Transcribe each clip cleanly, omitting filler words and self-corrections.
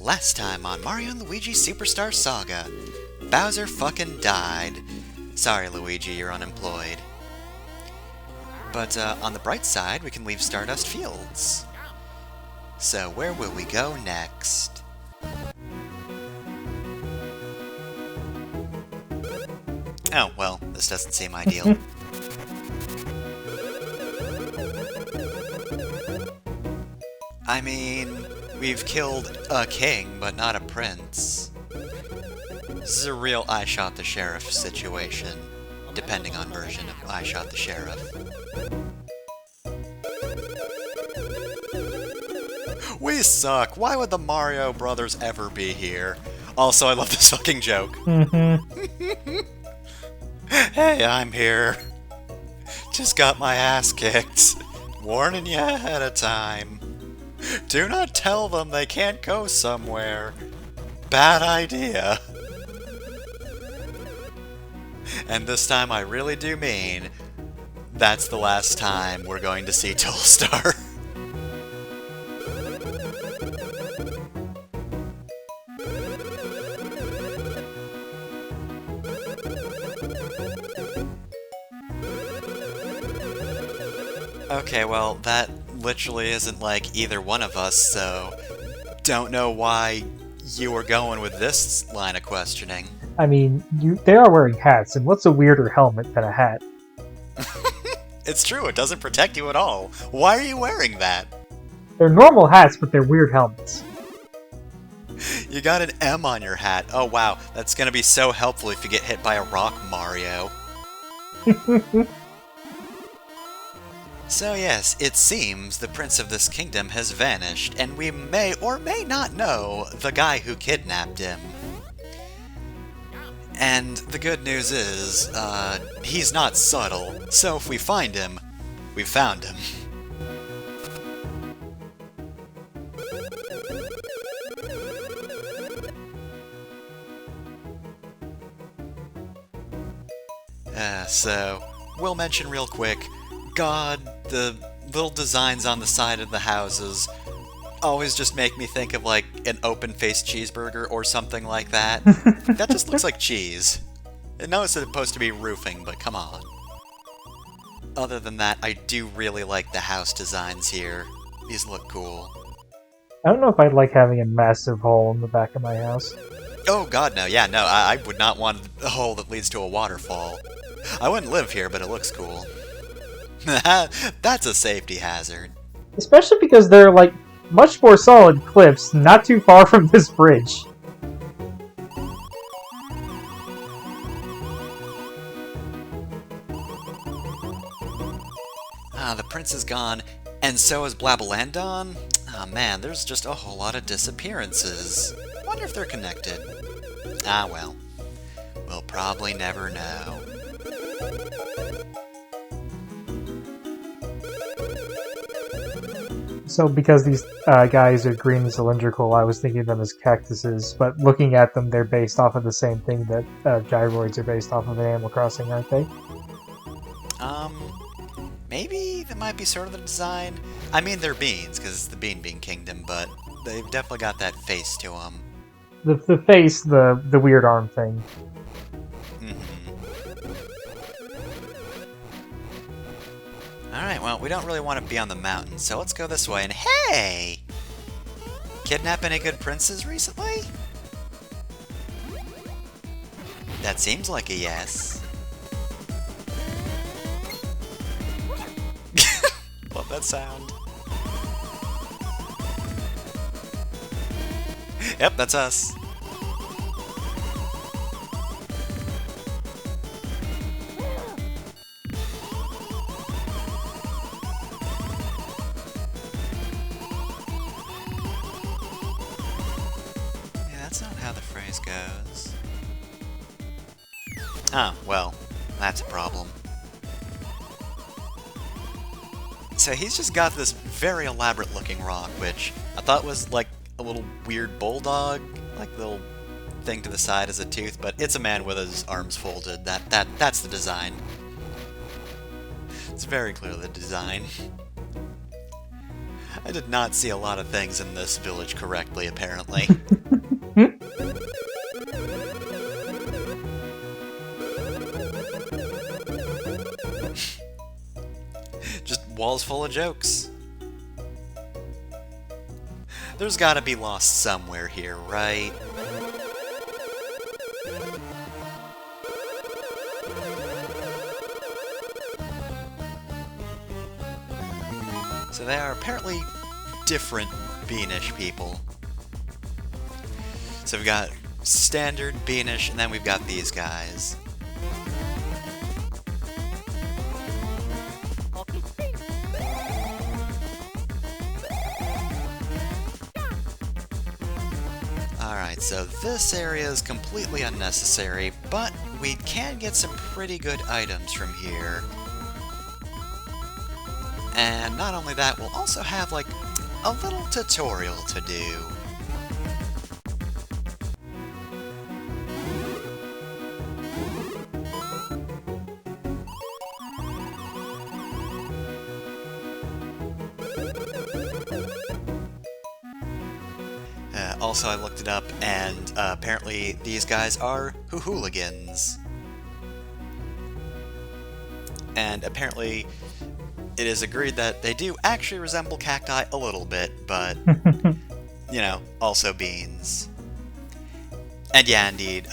Last time on Mario and Luigi Superstar Saga, Bowser fucking died. Sorry, Luigi, you're unemployed. But on the bright side, we can leave Stardust Fields. So where will we go next? Oh, well, this doesn't seem ideal. I mean, we've killed a king, but not a prince. This is a real I Shot the Sheriff situation, depending on version of I Shot the Sheriff. We suck! Why would the Mario Brothers ever be here? Also, I love this fucking joke. Hey, I'm here. Just got my ass kicked. Warning you ahead of time. Do not tell them they can't go somewhere. Bad idea. And this time I really do mean, that's the last time we're going to see Tolstar. Okay, well, that literally isn't like either one of us, so don't know why you were going with this line of questioning. I mean, they are wearing hats, and what's a weirder helmet than a hat? It's true, it doesn't protect you at all. Why are you wearing that? They're normal hats, but they're weird helmets. You got an M on your hat. Oh wow, that's gonna be so helpful if you get hit by a rock, Mario. So yes, it seems the prince of this kingdom has vanished, and we may or may not know the guy who kidnapped him. And the good news is, he's not subtle, so if we find him, we found him. So, we'll mention real quick, God, the little designs on the side of the houses always just make me think of like an open-faced cheeseburger or something like that. That just looks like cheese. I know it's supposed to be roofing, but come on. Other than that, I do really like the house designs here. These look cool. I don't know if I'd like having a massive hole in the back of my house. Oh god, no. Yeah, no, I would not want a hole that leads to a waterfall. I wouldn't live here, but it looks cool. That's a safety hazard. Especially because they're, like, much more solid cliffs not too far from this bridge. The prince is gone, and so is Blabalandon? Ah man, there's just a whole lot of disappearances. Wonder if they're connected. Ah well. We'll probably never know. So because these guys are green and cylindrical, I was thinking of them as cactuses, but looking at them, they're based off of the same thing that gyroids are based off of in Animal Crossing, aren't they? Maybe that might be sort of the design. I mean, they're beans, because it's the Bean Kingdom, but they've definitely got that face to them. The face, the weird arm thing. Alright, well, we don't really want to be on the mountain, so let's go this way, and hey! Kidnap any good princes recently? That seems like a yes. Love that sound. Yep, that's us. That's not how the phrase goes. Oh, well, that's a problem. So he's just got this very elaborate looking rock, which I thought was like a little weird bulldog, like little thing to the side as a tooth, but it's a man with his arms folded. That's the design. It's very clearly the design. I did not see a lot of things in this village correctly, apparently. Just walls full of jokes. There's gotta be lost somewhere here, right? So they are apparently different Beanish people. So we've got standard Beanish, and then we've got these guys. Alright, so this area is completely unnecessary, but we can get some pretty good items from here. And not only that, we'll also have, like, a little tutorial to do. Also, I looked it up, and apparently these guys are Hoohooligans. And apparently it is agreed that they do actually resemble cacti a little bit, but, you know, also beans. And yeah, indeed,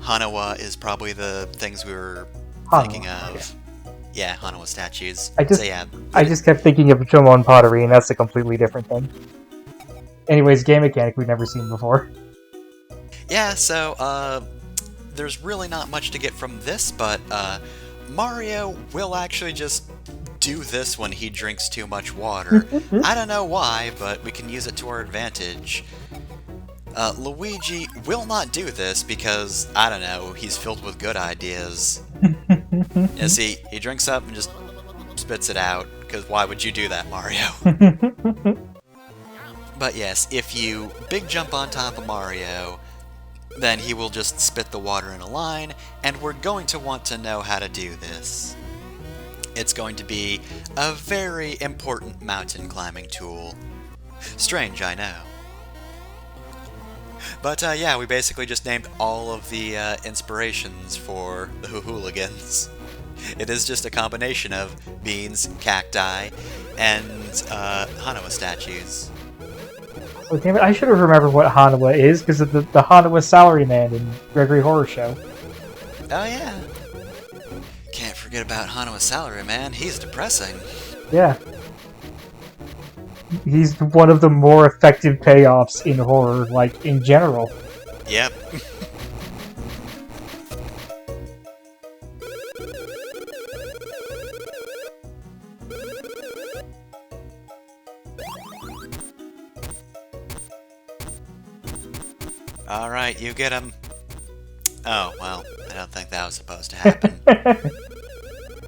Hanawa is probably the things we were thinking of. Yeah, Hanawa statues. I just kept thinking of Jomon pottery, and that's a completely different thing. Anyways, game mechanic we've never seen before. Yeah, so, there's really not much to get from this, but, Mario will actually just do this when he drinks too much water. I don't know why, but we can use it to our advantage. Luigi will not do this because, I don't know, he's filled with good ideas. Yeah, see, he drinks up and just spits it out, because why would you do that, Mario? But yes, if you big jump on top of Mario, then he will just spit the water in a line, and we're going to want to know how to do this. It's going to be a very important mountain climbing tool. Strange, I know. But yeah, we basically just named all of the inspirations for the Hoohooligans. It is just a combination of beans, cacti, and Hanawa statues. Oh, damn it, I should have remembered what Hanawa is, because of the Hanawa Salaryman in Gregory Horror Show. Oh yeah. Can't forget about Hanawa Salaryman, he's depressing. Yeah. He's one of the more effective payoffs in horror, like, in general. Yep. Alright, you get him. Oh, well, I don't think that was supposed to happen.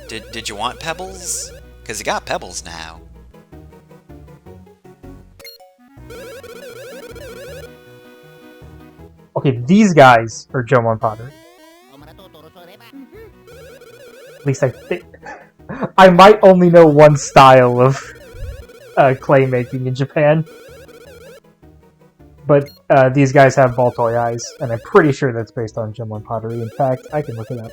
Did you want pebbles? Because you got pebbles now. Okay, these guys are Jomon pottery. At least I think. I might only know one style of clay making in Japan. But these guys have ball toy eyes, and I'm pretty sure that's based on Jomon pottery. In fact, I can look it up.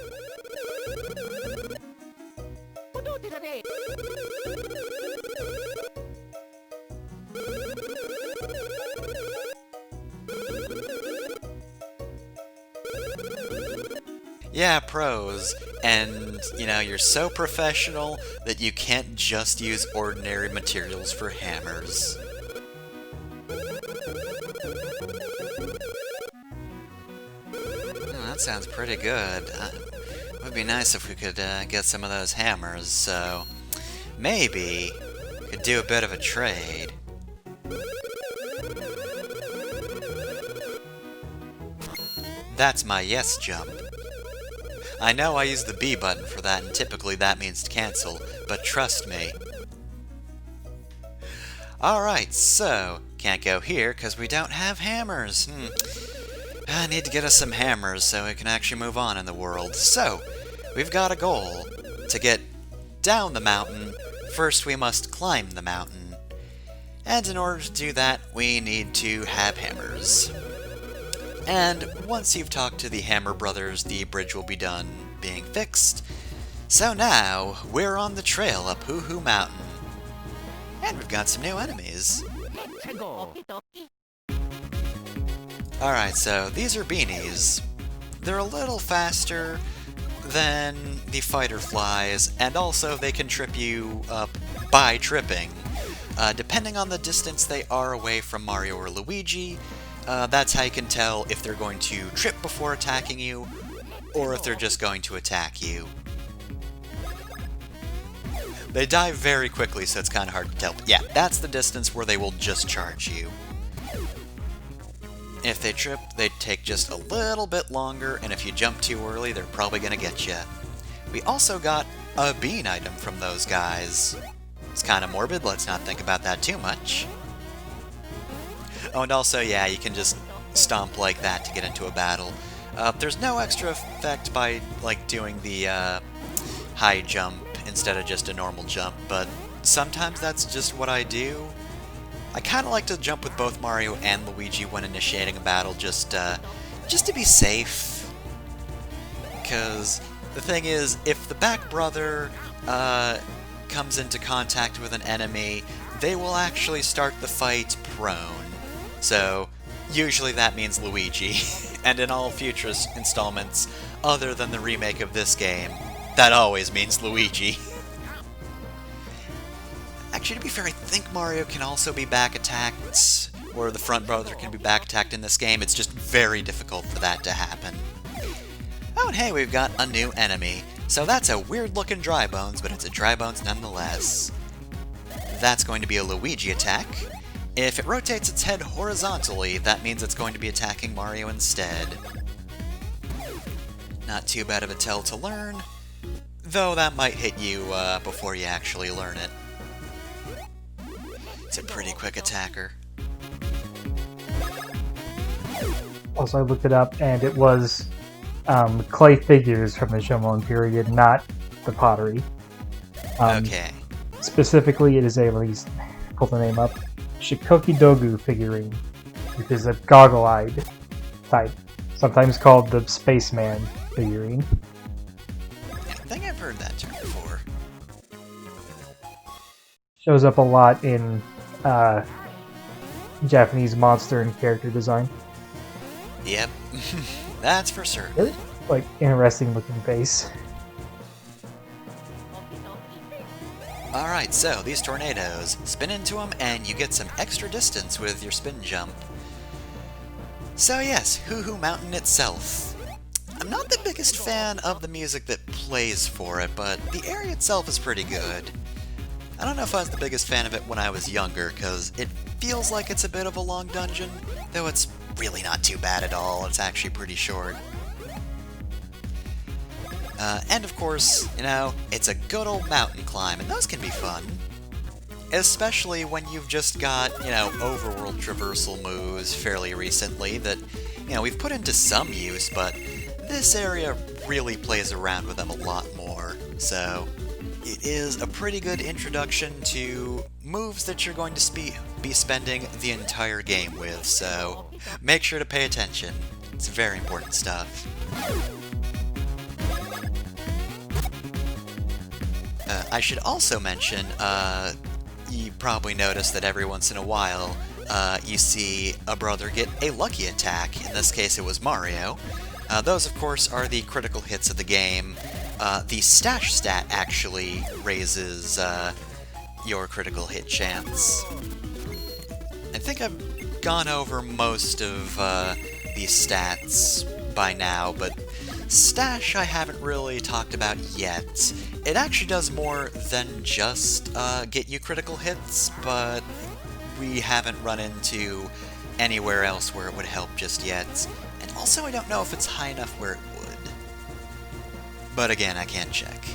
Yeah, pros. And, you know, you're so professional that you can't just use ordinary materials for hammers. That sounds pretty good. It would be nice if we could get some of those hammers, so maybe we could do a bit of a trade. That's my yes jump. I know I use the B button for that, and typically that means to cancel, but trust me. Alright, so, can't go here because we don't have hammers. I need to get us some hammers so we can actually move on in the world. So, we've got a goal. To get down the mountain, first we must climb the mountain. And in order to do that, we need to have hammers. And once you've talked to the Hammer Brothers, the bridge will be done being fixed. So now, we're on the trail up Hoohoo Mountain. And we've got some new enemies. Alright, so these are beanies. They're a little faster than the fighter flies, and also they can trip you up by tripping. Depending on the distance they are away from Mario or Luigi, that's how you can tell if they're going to trip before attacking you, or if they're just going to attack you. They die very quickly, so it's kind of hard to tell. But yeah, that's the distance where they will just charge you. If they trip, they take just a little bit longer, and if you jump too early, they're probably going to get you. We also got a bean item from those guys. It's kind of morbid, let's not think about that too much. Oh, and also, yeah, you can just stomp like that to get into a battle. There's no extra effect by, like, doing the high jump instead of just a normal jump, but sometimes that's just what I do. I kind of like to jump with both Mario and Luigi when initiating a battle, just to be safe. Because the thing is, if the back brother comes into contact with an enemy, they will actually start the fight prone. So, usually that means Luigi. And in all future installments, other than the remake of this game, that always means Luigi. Actually, to be fair, I think Mario can also be back attacked, or the front brother can be back attacked in this game. It's just very difficult for that to happen. Oh, and hey, we've got a new enemy. So that's a weird-looking Dry Bones, but it's a Dry Bones nonetheless. That's going to be a Luigi attack. If it rotates its head horizontally, that means it's going to be attacking Mario instead. Not too bad of a tell to learn, though that might hit you before you actually learn it. It's a pretty quick attacker. Also, I looked it up, and it was clay figures from the Shomon period, not the pottery. Okay. Specifically, it is a, let me pull the name up, Shikoki Dogu figurine, which is a goggle-eyed type, sometimes called the Spaceman figurine. I think I've heard that term before. Shows up a lot in Japanese monster and character design. Yep, that's for certain. Really? Like, interesting looking face. Alright, so these tornadoes, spin into them and you get some extra distance with your spin jump. So yes, Hoohoo Mountain itself. I'm not the biggest fan of the music that plays for it, but the area itself is pretty good. I don't know if I was the biggest fan of it when I was younger, because it feels like it's a bit of a long dungeon, though it's really not too bad at all. It's actually pretty short. And of course, you know, it's a good old mountain climb, and those can be fun. Especially when you've just got, you know, overworld traversal moves fairly recently that, you know, we've put into some use, but this area really plays around with them a lot more. So, it is a pretty good introduction to moves that you're going to be spending the entire game with, so make sure to pay attention. It's very important stuff. I should also mention, you probably noticed that every once in a while, you see a brother get a lucky attack. In this case, it was Mario. Those, of course, are the critical hits of the game. The stash stat actually raises your critical hit chance. I think I've gone over most of these stats by now, but stash I haven't really talked about yet. It actually does more than just get you critical hits, but we haven't run into anywhere else where it would help just yet. And also I don't know if it's high enough where it would. But again, I can't check.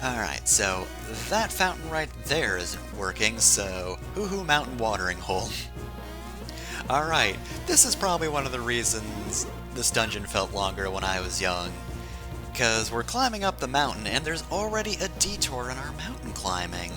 Alright, so that fountain right there isn't working, so Hoohoo Mountain watering hole. Alright, this is probably one of the reasons this dungeon felt longer when I was young. Because we're climbing up the mountain and there's already a detour in our mountain climbing.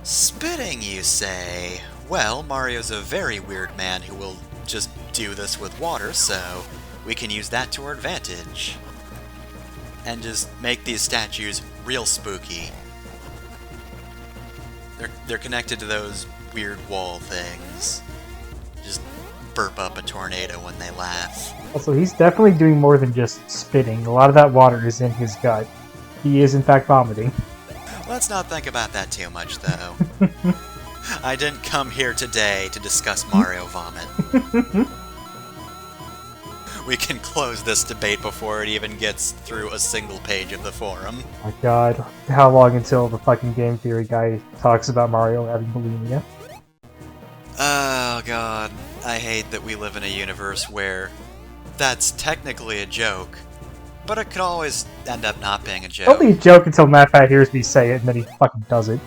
Spitting, you say? Well, Mario's a very weird man who will just do this with water, so we can use that to our advantage. And just make these statues real spooky. They're connected to those weird wall things. Just burp up a tornado when they laugh. Also, he's definitely doing more than just spitting. A lot of that water is in his gut. He is, in fact, vomiting. Let's not think about that too much, though. I didn't come here today to discuss Mario vomit. We can close this debate before it even gets through a single page of the forum. Oh my god, how long until the fucking game theory guy talks about Mario having bulimia? Oh god, I hate that we live in a universe where that's technically a joke, but it could always end up not being a joke. Only a joke until Matt Fat hears me say it, and then he fucking does it.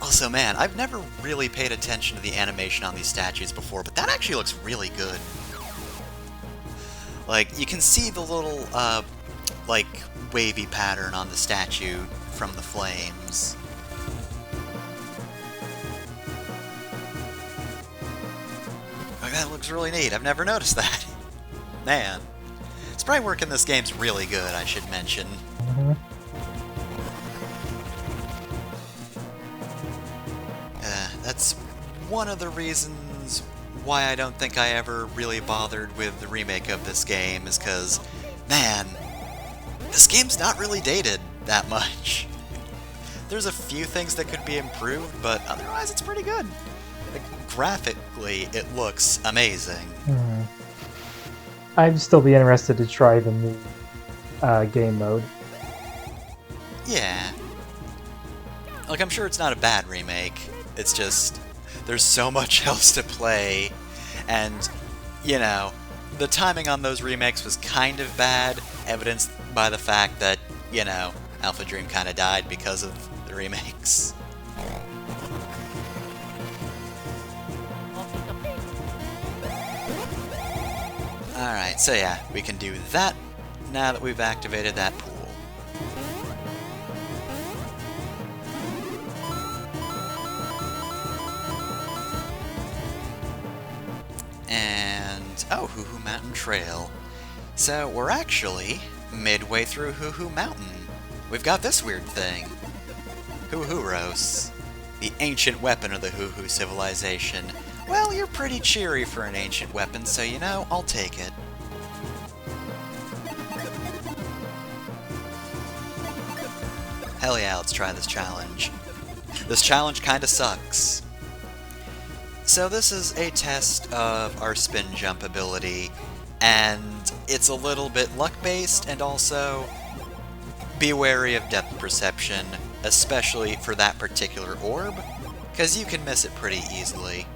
Also, man, I've never really paid attention to the animation on these statues before, but that actually looks really good. Like, you can see the little, like, wavy pattern on the statue from the flames. Like, that looks really neat. I've never noticed that. Man. Sprite work in this game's really good, I should mention. Mm-hmm. That's one of the reasons why I don't think I ever really bothered with the remake of this game, is because, man, this game's not really dated that much. There's a few things that could be improved, but otherwise it's pretty good. Like, graphically, it looks amazing. Mm-hmm. I'd still be interested to try the new game mode. Yeah. Like, I'm sure it's not a bad remake. It's just, there's so much else to play, and, you know, the timing on those remakes was kind of bad, evidenced by the fact that, you know, Alpha Dream kind of died because of the remakes. Alright, so yeah, we can do that now that we've activated that pool. And, oh, Huhu Mountain Trail. So, we're actually midway through Huhu Mountain. We've got this weird thing. Huhuros, the ancient weapon of the Huhu civilization. Well, you're pretty cheery for an ancient weapon, so you know, I'll take it. Hell yeah, let's try this challenge. This challenge kinda sucks. So this is a test of our spin jump ability, and it's a little bit luck-based, and also be wary of depth perception, especially for that particular orb, because you can miss it pretty easily.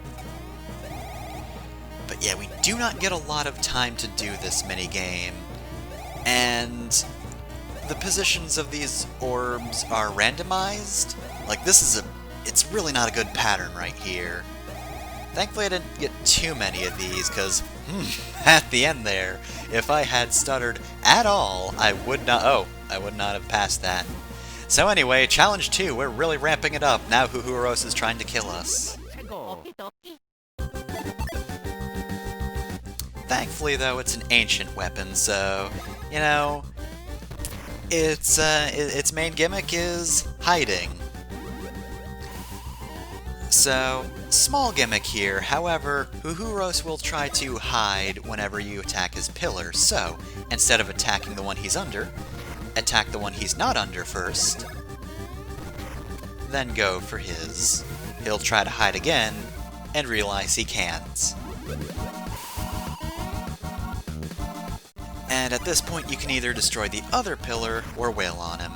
But yeah, we do not get a lot of time to do this minigame, and the positions of these orbs are randomized. Like, it's really not a good pattern right here. Thankfully I didn't get too many of these, because, at the end there, if I had stuttered at all, I would not have passed that. So anyway, Challenge 2, we're really ramping it up. Now Huhuros is trying to kill us. Thankfully, though, it's an ancient weapon, so, you know, its main gimmick is hiding. So, small gimmick here, however, Huhuros will try to hide whenever you attack his pillar, so, instead of attacking the one he's under, attack the one he's not under first, then go for his. He'll try to hide again, and realize he can't. And at this point you can either destroy the other pillar, or wail on him.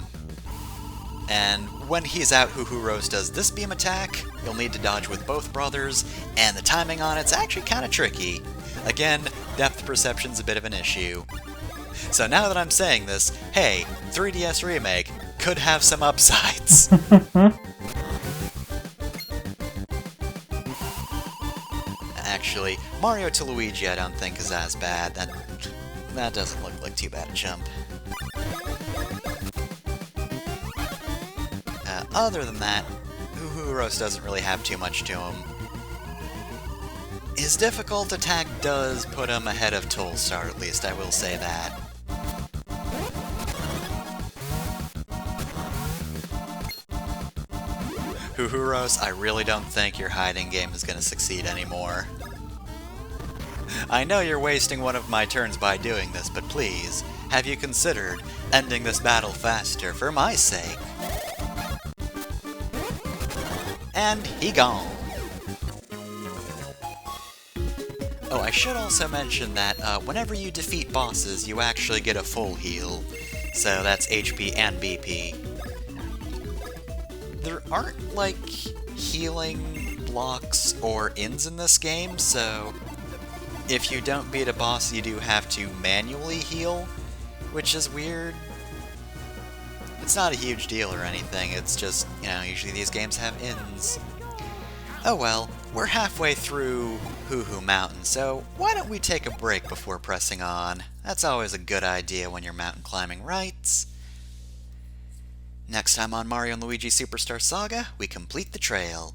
And when he's out, Huhuros does this beam attack. You'll need to dodge with both brothers, and the timing on it's actually kind of tricky. Again, depth perception's a bit of an issue. So now that I'm saying this, hey, 3DS Remake could have some upsides. Actually, Mario to Luigi I don't think is as bad. That doesn't look like too bad a jump. Other than that, Huhu doesn't really have too much to him. His difficult attack does put him ahead of Tolstar, at least I will say that. Huhu, I really don't think your hiding game is going to succeed anymore. I know you're wasting one of my turns by doing this, but please, have you considered ending this battle faster for my sake? And he gone. Oh, I should also mention that whenever you defeat bosses, you actually get a full heal. So that's HP and BP. There aren't, like, healing blocks or ins in this game, so if you don't beat a boss, you do have to manually heal, which is weird. It's not a huge deal or anything, it's just, you know, usually these games have ins. Oh well, we're halfway through Huhu Mountain, so why don't we take a break before pressing on? That's always a good idea when you're mountain climbing, right? Next time on Mario & Luigi Superstar Saga, we complete the trail.